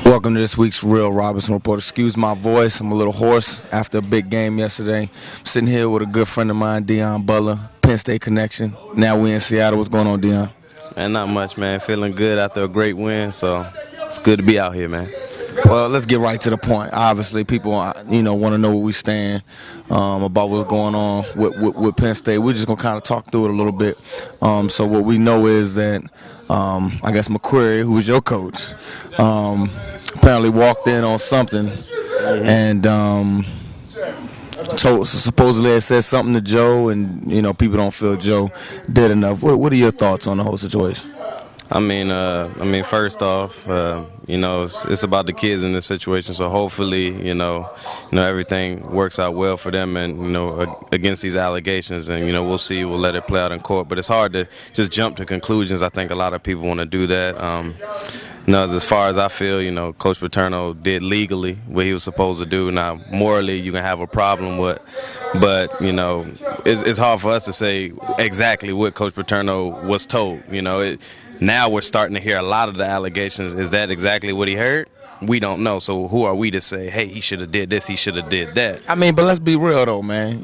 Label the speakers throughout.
Speaker 1: Welcome to this week's Real Robinson Report. Excuse my voice, I'm a little hoarse after a big game yesterday. I'm sitting here with a good friend of mine, Deon Butler, Penn State connection. Now we in Seattle. What's going on, Deon?
Speaker 2: Man, not much, man. Feeling good after a great win, so it's good to be out here, man.
Speaker 1: Well, let's get right to the point. Obviously, people, want to know where we stand about what's going on with Penn State. We're just gonna kind of talk through it a little bit. So what we know is that I guess McQuarrie, who was your coach, apparently walked in on something, and supposedly it said something to Joe, and people don't feel Joe did enough. What are your thoughts on the whole situation?
Speaker 2: First off, it's about the kids in this situation. So hopefully, everything works out well for them, and against these allegations, and we'll see. We'll let it play out in court. But it's hard to just jump to conclusions. I think a lot of people want to do that. As far as I feel, Coach Paterno did legally what he was supposed to do. Now, morally, you can have a problem with, but it's hard for us to say exactly what Coach Paterno was told. Now we're starting to hear a lot of the allegations. Is that exactly what he heard? We don't know. So who are we to say, hey, he should have did this, he should have did that?
Speaker 1: But let's be real though, man.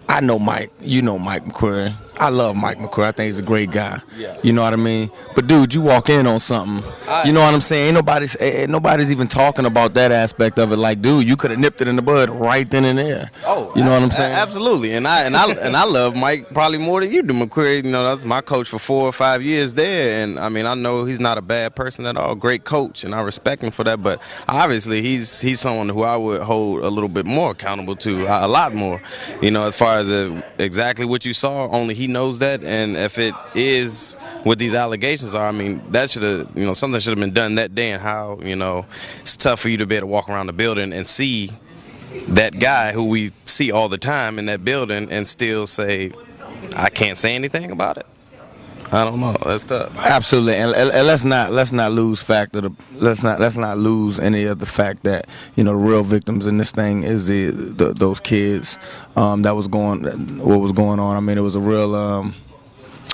Speaker 1: I know Mike. You know Mike McQuarrie. I love Mike McQuarrie. I think he's a great guy.
Speaker 2: Yeah.
Speaker 1: You know what I mean? But dude, you walk in on something. You know what I'm saying? Ain't nobody's even talking about that aspect of it. Like, dude, you could have nipped it in the bud right then and there.
Speaker 2: Oh,
Speaker 1: you know what I'm saying?
Speaker 2: Absolutely. And I love Mike probably more than you do, McQuarrie. That's my coach for 4 or 5 years there, and I know he's not a bad person at all. Great coach, and I respect him for that. But obviously, he's someone who I would hold a little bit more accountable to, a lot more. As far as exactly what you saw, only he knows that, and if it is what these allegations are, that should have, something should have been done that day. And how, it's tough for you to be able to walk around the building and see that guy who we see all the time in that building and still say, I can't say anything about it. I don't know. That's tough.
Speaker 1: Absolutely, and let's not lose let's not lose any of the fact that the real victims in this thing is those kids what was going on. It was a real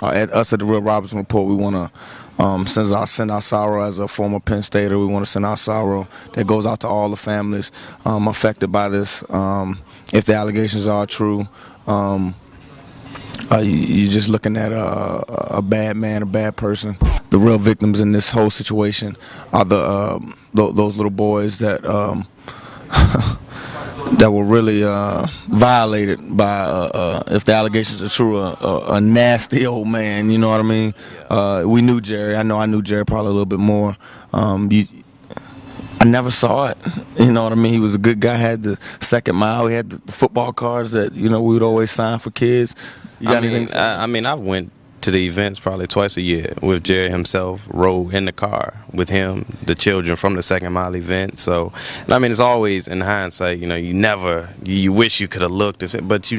Speaker 1: us at the Real Robinson Report. We want to send our sorrow as a former Penn Stater. We want to send our sorrow that goes out to all the families affected by this. If the allegations are true. You're just looking at a bad man, a bad person. The real victims in this whole situation are those little boys that that were really violated by, if the allegations are true, a nasty old man. You know what I mean? We knew Jerry. I knew Jerry probably a little bit more. I never saw it. You know what I mean? He was a good guy. Had the second mile. He had the football cards that we would always sign for kids. You got anything to say?
Speaker 2: I went to the events probably twice a year with Jerry himself, rode in the car with him, the children from the Second Mile event. So, it's always in hindsight, you wish you could have looked and said, but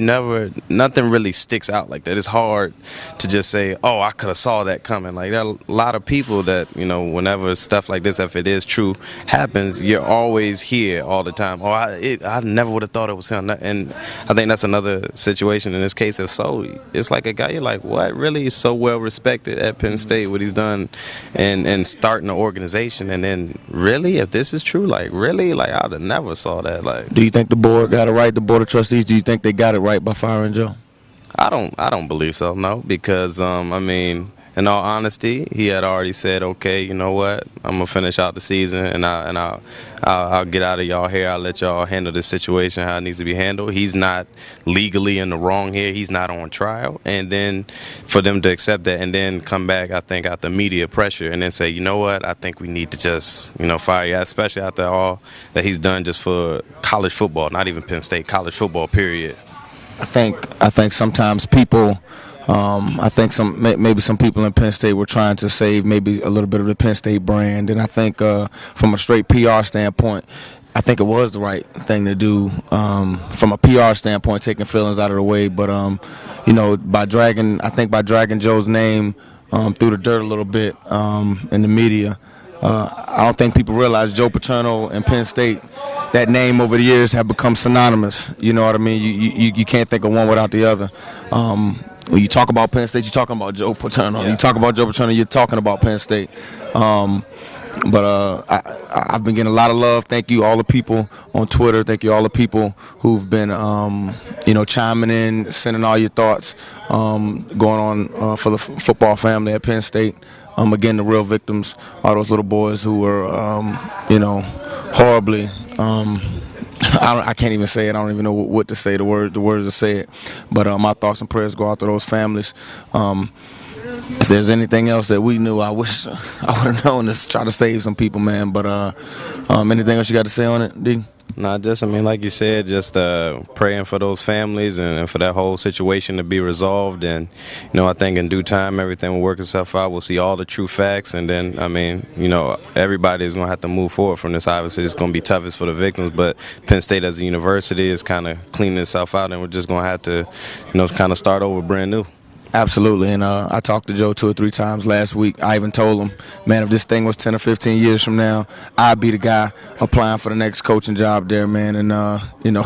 Speaker 2: nothing really sticks out like that. It's hard to just say, oh, I could have saw that coming. Like, there are a lot of people that, whenever stuff like this, if it is true, happens, you're always here all the time. Oh, I never would have thought it was him. And I think that's another situation in this case. If so, it's like a guy, you're like, what, really? So well respected at Penn State, what he's done and starting an organization, and then really, if this is true, I'd have never saw that.
Speaker 1: Do you think the board got it right? The board of trustees, do you think they got it right by firing Joe?
Speaker 2: I don't believe so, no, because in all honesty, he had already said, okay, you know what, I'm gonna finish out the season, and I'll get out of y'all hair. I'll let y'all handle this situation how it needs to be handled. He's not legally in the wrong here. He's not on trial. And then for them to accept that and then come back, I think, out the media pressure and then say, you know what, I think we need to just, fire you, especially after all that he's done just for college football, not even Penn State, college football, period.
Speaker 1: I think sometimes people. I think maybe some people in Penn State were trying to save maybe a little bit of the Penn State brand, and I think from a straight PR standpoint, I think it was the right thing to do from a PR standpoint, taking feelings out of the way. But by dragging Joe's name through the dirt a little bit in the media, I don't think people realize Joe Paterno and Penn State, that name over the years have become synonymous. You know what I mean? You can't think of one without the other. When you talk about Penn State, you're talking about Joe Paterno. Yeah. You talk about Joe Paterno, you're talking about Penn State. But I've been getting a lot of love. Thank you, all the people on Twitter. Thank you, all the people who've been, chiming in, sending all your thoughts, going on for the football family at Penn State. Again, the real victims are those little boys who were, horribly. I can't even say it. I don't even know what to say. The words to say it. But my thoughts and prayers go out to those families. If there's anything else that we knew, I wish I would have known to try to save some people, man. But anything else you got to say on it, D?
Speaker 2: Not just, like you said, just praying for those families and for that whole situation to be resolved. And, I think in due time, everything will work itself out. We'll see all the true facts. And then, everybody is going to have to move forward from this. Obviously, it's going to be toughest for the victims. But Penn State as a university is kind of cleaning itself out. And we're just going to have to, kind of start over brand new.
Speaker 1: Absolutely, and I talked to Joe 2 or 3 times last week. I even told him, man, if this thing was 10 or 15 years from now, I'd be the guy applying for the next coaching job there, man. And,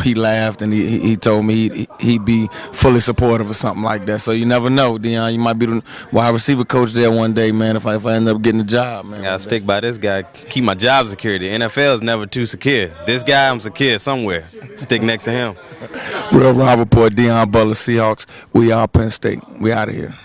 Speaker 1: he laughed, and he told me he'd be fully supportive of something like that. So you never know, Deon. You might be the wide receiver coach there one day, man, if I end up getting a job, man.
Speaker 2: I got to stick by this guy, keep my job secure. The NFL is never too secure. This guy, I'm secure somewhere. Stick next to him.
Speaker 1: Real Rob Report, Deon Butler, Seahawks. We are Penn State. We out of here.